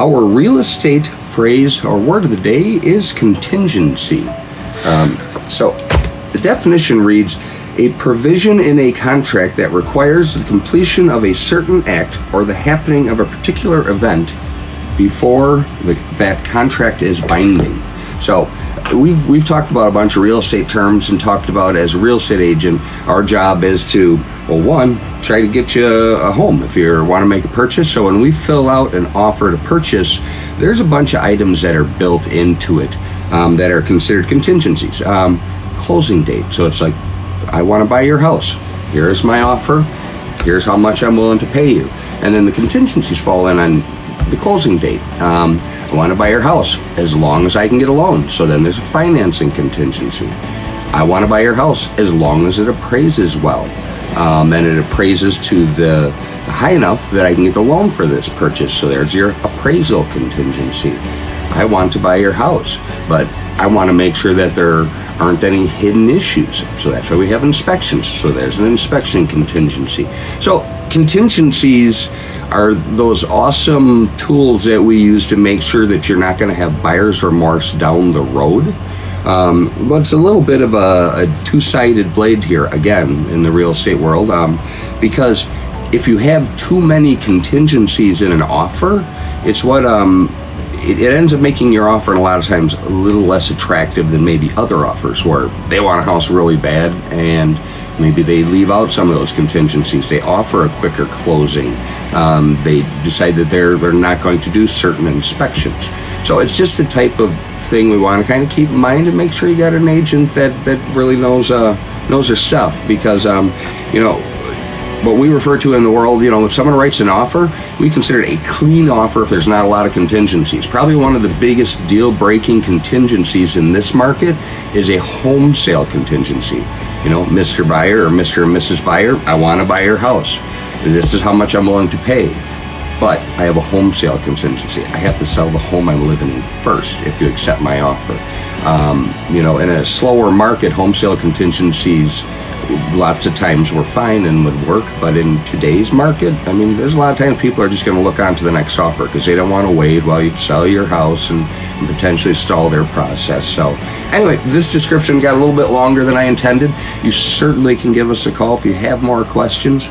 Our real estate phrase or word of the day is contingency. So the definition reads, a provision in a contract that requires the completion of a certain act or the happening of a particular event before that contract is binding. So we've talked about a bunch of real estate terms and talked about, as a real estate agent, our job is to, well, one, try to get you a home if you want to make a purchase. So when we fill out an offer to purchase, there's a bunch of items that are built into it that are considered contingencies. Closing date. So it's like, I want to buy your house. Here's my offer. Here's how much I'm willing to pay you. And then the contingencies fall in on the closing date. I want to buy your house as long as I can get a loan. So then there's a financing contingency. I want to buy your house as long as it appraises well. And it appraises to the high enough that I can get the loan for this purchase. So there's your appraisal contingency. I want to buy your house, but I want to make sure that there aren't any hidden issues. So that's why we have inspections. So there's an inspection contingency. So contingencies are those awesome tools that we use to make sure that you're not going to have buyer's remorse down the road. But it's a little bit of a two-sided blade here, again, in the real estate world, because if you have too many contingencies in an offer, it's what it ends up making your offer, and a lot of times, a little less attractive than maybe other offers where they want a house really bad and maybe they leave out some of those contingencies. They offer a quicker closing. They decide that they're not going to do certain inspections. So it's just the type of thing we want to kind of keep in mind and make sure you got an agent that really knows their stuff, because what we refer to in the world, if someone writes an offer, we consider it a clean offer if there's not a lot of contingencies. Probably one of the biggest deal-breaking contingencies in this market is a home sale contingency. Mr. Buyer or Mr. and Mrs. Buyer, I want to buy your house. This is how much I'm willing to pay. But I have a home sale contingency. I have to sell the home I'm living in first if you accept my offer. In a slower market, home sale contingencies lots of times were fine and would work, but in today's market, there's a lot of times people are just going to look on to the next offer because they don't want to wait while you sell your house and potentially stall their process. So anyway, this description got a little bit longer than I intended. You certainly can give us a call if you have more questions.